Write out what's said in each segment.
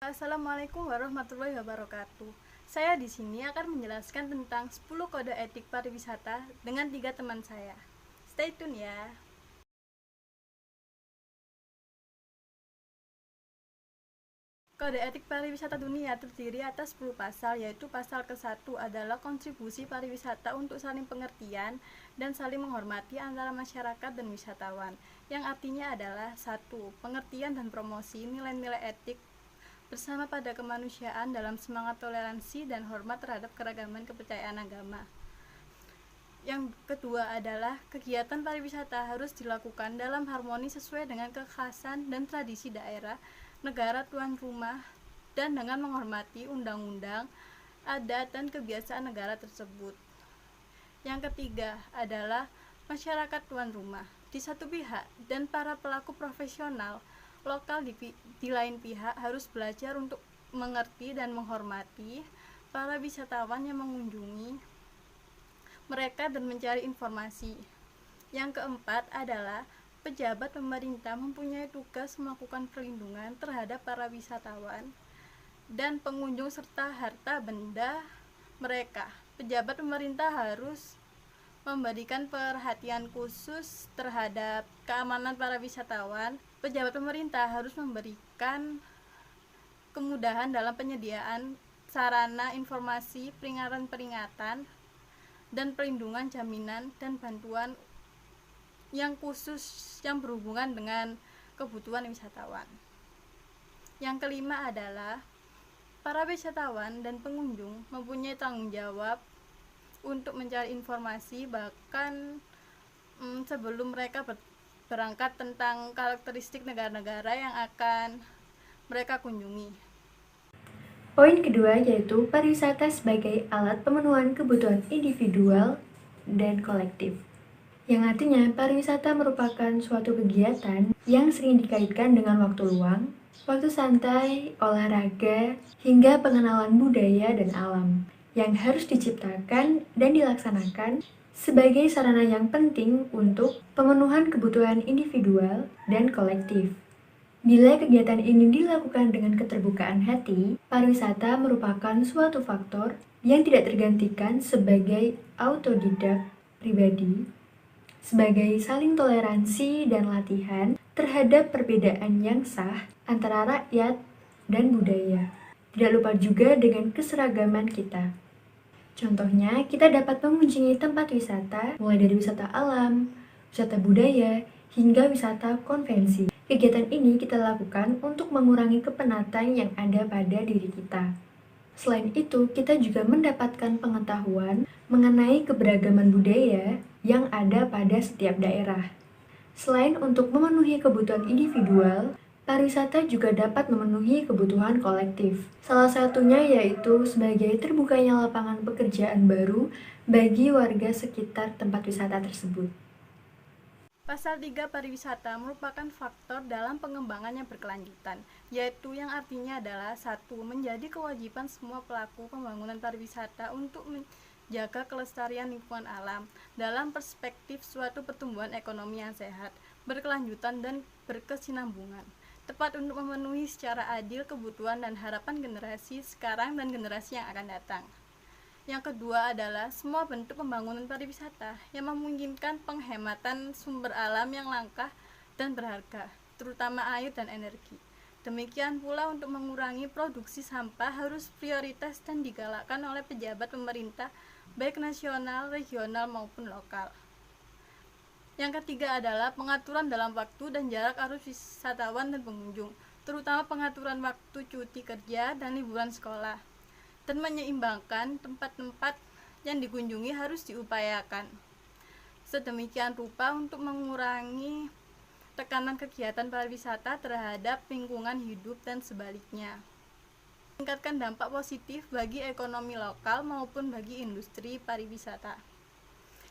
Assalamualaikum warahmatullahi wabarakatuh. Saya di sini akan menjelaskan tentang 10 kode etik pariwisata dengan 3 teman saya. Stay tune ya. Kode etik pariwisata dunia terdiri atas 10 pasal, yaitu pasal ke-1 adalah kontribusi pariwisata untuk saling pengertian dan saling menghormati antara masyarakat dan wisatawan, yang artinya adalah 1. Pengertian dan promosi nilai-nilai etik bersama pada kemanusiaan dalam semangat toleransi dan hormat terhadap keragaman kepercayaan agama. Yang kedua adalah kegiatan pariwisata harus dilakukan dalam harmoni sesuai dengan kekhasan dan tradisi daerah, negara tuan rumah, dan dengan menghormati undang-undang, adat, dan kebiasaan negara tersebut. Yang ketiga adalah masyarakat tuan rumah di satu pihak dan para pelaku profesional lokal di lain pihak harus belajar untuk mengerti dan menghormati para wisatawan yang mengunjungi mereka dan mencari informasi. Yang keempat adalah pejabat pemerintah mempunyai tugas melakukan perlindungan terhadap para wisatawan dan pengunjung serta harta benda mereka. Pejabat pemerintah harus memberikan perhatian khusus terhadap keamanan para wisatawan. Pejabat pemerintah harus memberikan kemudahan dalam penyediaan sarana informasi, peringatan-peringatan, dan perlindungan jaminan dan bantuan yang khusus yang berhubungan dengan kebutuhan wisatawan. Yang kelima adalah para wisatawan dan pengunjung mempunyai tanggung jawab untuk mencari informasi bahkan sebelum mereka berangkat tentang karakteristik negara-negara yang akan mereka kunjungi. Poin kedua yaitu pariwisata sebagai alat pemenuhan kebutuhan individual dan kolektif. Yang artinya pariwisata merupakan suatu kegiatan yang sering dikaitkan dengan waktu luang, waktu santai, olahraga, hingga pengenalan budaya dan alam yang harus diciptakan dan dilaksanakan sebagai sarana yang penting untuk pemenuhan kebutuhan individual dan kolektif. Bila kegiatan ini dilakukan dengan keterbukaan hati, pariwisata merupakan suatu faktor yang tidak tergantikan sebagai autodidak pribadi, sebagai saling toleransi dan latihan terhadap perbedaan yang sah antara rakyat dan budaya. Tidak lupa juga dengan keseragaman kita. Contohnya, kita dapat mengunjungi tempat wisata, mulai dari wisata alam, wisata budaya, hingga wisata konvensi. Kegiatan ini kita lakukan untuk mengurangi kepenatan yang ada pada diri kita. Selain itu, kita juga mendapatkan pengetahuan mengenai keberagaman budaya yang ada pada setiap daerah. Selain untuk memenuhi kebutuhan individual, pariwisata juga dapat memenuhi kebutuhan kolektif. Salah satunya yaitu sebagai terbukanya lapangan pekerjaan baru bagi warga sekitar tempat wisata tersebut. Pasal 3 pariwisata merupakan faktor dalam pengembangan yang berkelanjutan, yaitu yang artinya adalah 1. Menjadi kewajiban semua pelaku pembangunan pariwisata untuk menjaga kelestarian lingkungan alam dalam perspektif suatu pertumbuhan ekonomi yang sehat, berkelanjutan dan berkesinambungan, tepat untuk memenuhi secara adil kebutuhan dan harapan generasi sekarang dan generasi yang akan datang. Yang kedua adalah semua bentuk pembangunan pariwisata yang memungkinkan penghematan sumber alam yang langka dan berharga, terutama air dan energi. Demikian pula untuk mengurangi produksi sampah harus prioritas dan digalakkan oleh pejabat pemerintah baik nasional, regional maupun lokal. Yang ketiga adalah pengaturan dalam waktu dan jarak arus wisatawan dan pengunjung, terutama pengaturan waktu cuti kerja dan liburan sekolah, dan menyeimbangkan tempat-tempat yang dikunjungi harus diupayakan sedemikian rupa untuk mengurangi tekanan kegiatan pariwisata terhadap lingkungan hidup dan sebaliknya, meningkatkan dampak positif bagi ekonomi lokal maupun bagi industri pariwisata.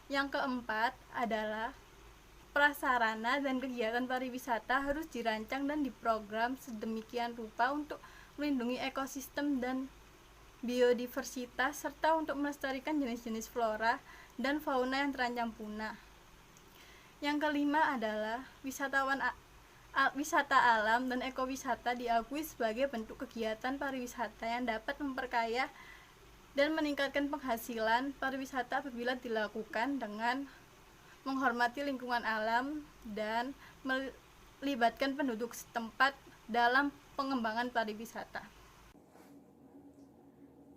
Yang keempat adalah prasarana dan kegiatan pariwisata harus dirancang dan diprogram sedemikian rupa untuk melindungi ekosistem dan biodiversitas serta untuk melestarikan jenis-jenis flora dan fauna yang terancam punah. Yang kelima adalah wisatawan wisata alam dan ekowisata diakui sebagai bentuk kegiatan pariwisata yang dapat memperkaya dan meningkatkan penghasilan pariwisata apabila dilakukan dengan menghormati lingkungan alam dan melibatkan penduduk setempat dalam pengembangan pariwisata.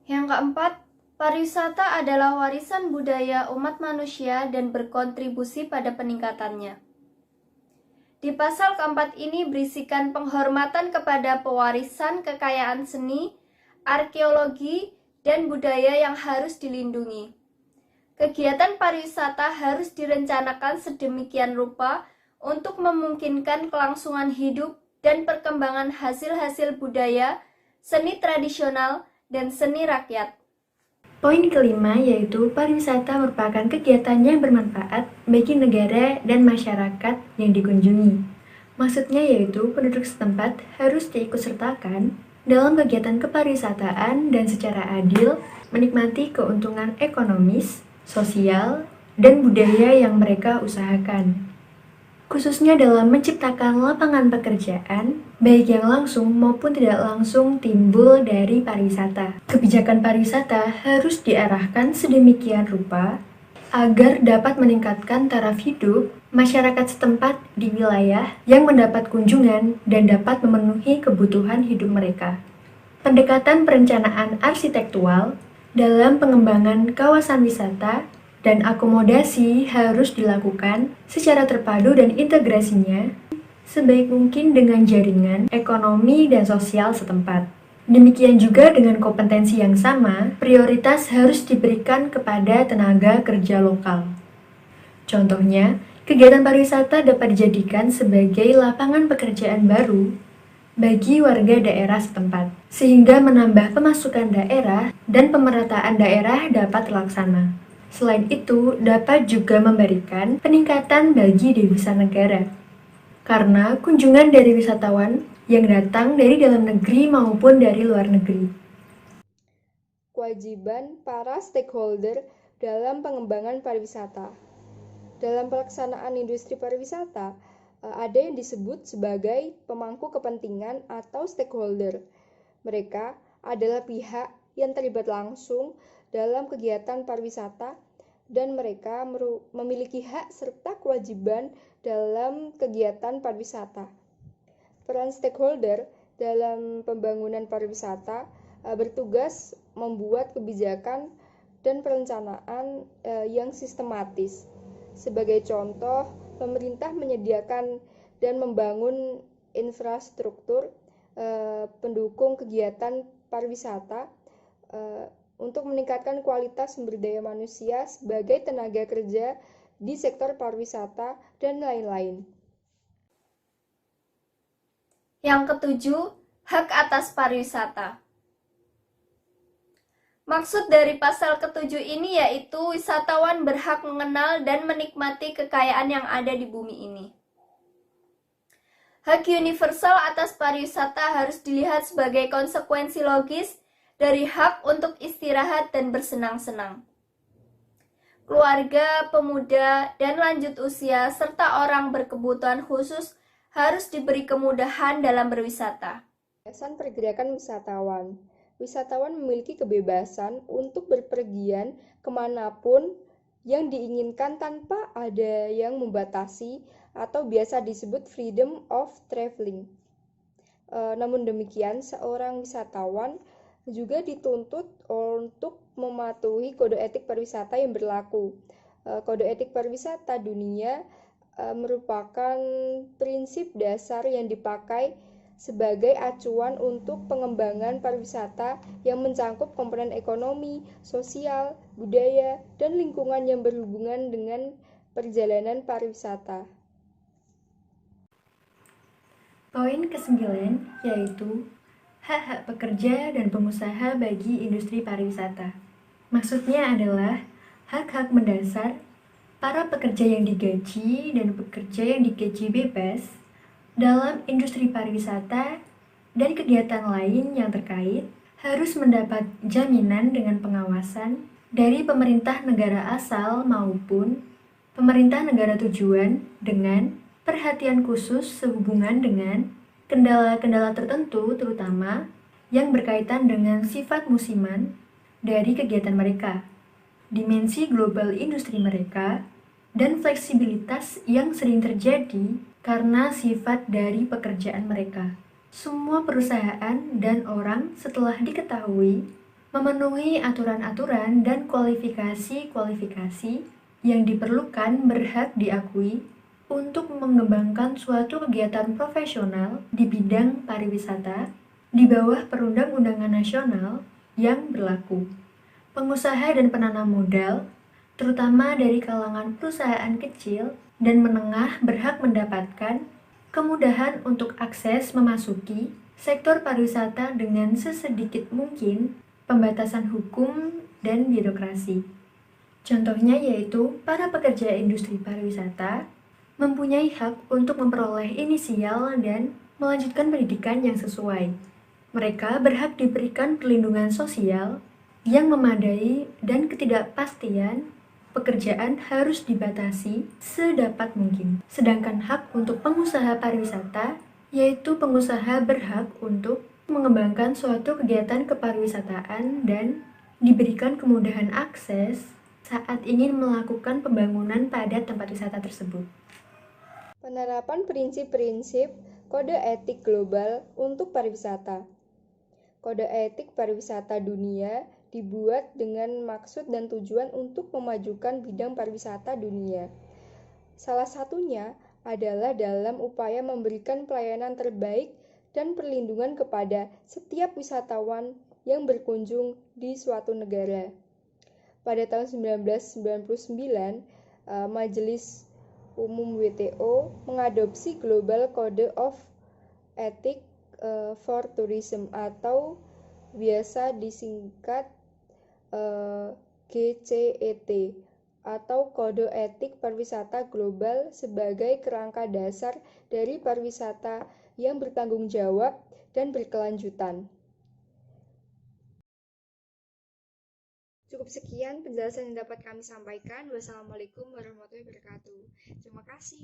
Yang keempat, pariwisata adalah warisan budaya umat manusia dan berkontribusi pada peningkatannya. Di pasal keempat ini berisikan penghormatan kepada pewarisan kekayaan seni, arkeologi, dan budaya yang harus dilindungi. Kegiatan pariwisata harus direncanakan sedemikian rupa untuk memungkinkan kelangsungan hidup dan perkembangan hasil-hasil budaya, seni tradisional, dan seni rakyat. Poin kelima yaitu pariwisata merupakan kegiatan yang bermanfaat bagi negara dan masyarakat yang dikunjungi. Maksudnya yaitu penduduk setempat harus diikutsertakan dalam kegiatan kepariwisataan dan secara adil menikmati keuntungan ekonomis, sosial, dan budaya yang mereka usahakan. Khususnya dalam menciptakan lapangan pekerjaan, baik yang langsung maupun tidak langsung timbul dari pariwisata. Kebijakan pariwisata harus diarahkan sedemikian rupa agar dapat meningkatkan taraf hidup masyarakat setempat di wilayah yang mendapat kunjungan dan dapat memenuhi kebutuhan hidup mereka. Pendekatan perencanaan arsitektural dalam pengembangan kawasan wisata dan akomodasi harus dilakukan secara terpadu dan integrasinya sebaik mungkin dengan jaringan ekonomi dan sosial setempat. Demikian juga dengan kompetensi yang sama, prioritas harus diberikan kepada tenaga kerja lokal. Contohnya, kegiatan pariwisata dapat dijadikan sebagai lapangan pekerjaan baru bagi warga daerah setempat, sehingga menambah pemasukan daerah dan pemerataan daerah dapat terlaksana. Selain itu, dapat juga memberikan peningkatan bagi devisa negara. Karena kunjungan dari wisatawan yang datang dari dalam negeri maupun dari luar negeri. Kewajiban para stakeholder dalam pengembangan pariwisata. Dalam pelaksanaan industri pariwisata, ada yang disebut sebagai pemangku kepentingan atau stakeholder. Mereka adalah pihak yang terlibat langsung dalam kegiatan pariwisata dan mereka memiliki hak serta kewajiban dalam kegiatan pariwisata. Peran stakeholder dalam pembangunan pariwisata bertugas membuat kebijakan dan perencanaan yang sistematis. Sebagai contoh, pemerintah menyediakan dan membangun infrastruktur pendukung kegiatan pariwisata untuk meningkatkan kualitas sumber daya manusia sebagai tenaga kerja di sektor pariwisata dan lain-lain. Yang ketujuh, hak atas pariwisata. Maksud dari pasal ketujuh ini yaitu wisatawan berhak mengenal dan menikmati kekayaan yang ada di bumi ini. Hak universal atas pariwisata harus dilihat sebagai konsekuensi logis dari hak untuk istirahat dan bersenang-senang. Keluarga, pemuda, dan lanjut usia, serta orang berkebutuhan khusus harus diberi kemudahan dalam berwisata. Kebebasan pergerakan wisatawan. Wisatawan memiliki kebebasan untuk berpergian kemanapun yang diinginkan tanpa ada yang membatasi atau biasa disebut freedom of traveling. Namun demikian, seorang wisatawan juga dituntut untuk mematuhi kode etik pariwisata yang berlaku. Kode etik pariwisata dunia merupakan prinsip dasar yang dipakai sebagai acuan untuk pengembangan pariwisata yang mencakup komponen ekonomi, sosial, budaya, dan lingkungan yang berhubungan dengan perjalanan pariwisata. Poin ke-9 yaitu hak-hak pekerja dan pengusaha bagi industri pariwisata. Maksudnya adalah hak-hak mendasar para pekerja yang digaji dan pekerja yang digaji bebas dalam industri pariwisata dan kegiatan lain yang terkait harus mendapat jaminan dengan pengawasan dari pemerintah negara asal maupun pemerintah negara tujuan dengan perhatian khusus sehubungan dengan kendala-kendala tertentu terutama yang berkaitan dengan sifat musiman dari kegiatan mereka, dimensi global industri mereka, dan fleksibilitas yang sering terjadi karena sifat dari pekerjaan mereka. Semua perusahaan dan orang setelah diketahui memenuhi aturan-aturan dan kualifikasi-kualifikasi yang diperlukan berhak diakui untuk mengembangkan suatu kegiatan profesional di bidang pariwisata di bawah perundang-undangan nasional yang berlaku. Pengusaha dan penanam modal, terutama dari kalangan perusahaan kecil dan menengah, berhak mendapatkan kemudahan untuk akses memasuki sektor pariwisata dengan sesedikit mungkin pembatasan hukum dan birokrasi. Contohnya yaitu para pekerja industri pariwisata mempunyai hak untuk memperoleh inisial dan melanjutkan pendidikan yang sesuai. Mereka berhak diberikan perlindungan sosial yang memadai dan ketidakpastian pekerjaan harus dibatasi sedapat mungkin. Sedangkan hak untuk pengusaha pariwisata, yaitu pengusaha berhak untuk mengembangkan suatu kegiatan kepariwisataan dan diberikan kemudahan akses saat ingin melakukan pembangunan pada tempat wisata tersebut. Penerapan prinsip-prinsip kode etik global untuk pariwisata. Kode etik pariwisata dunia dibuat dengan maksud dan tujuan untuk memajukan bidang pariwisata dunia. Salah satunya adalah dalam upaya memberikan pelayanan terbaik dan perlindungan kepada setiap wisatawan yang berkunjung di suatu negara. Pada tahun 1999, Majelis Umum WTO mengadopsi Global Code of Ethics for Tourism atau biasa disingkat GCET atau Kode Etik Pariwisata Global sebagai kerangka dasar dari pariwisata yang bertanggung jawab dan berkelanjutan. Cukup sekian penjelasan yang dapat kami sampaikan. Wassalamualaikum warahmatullahi wabarakatuh. Terima kasih.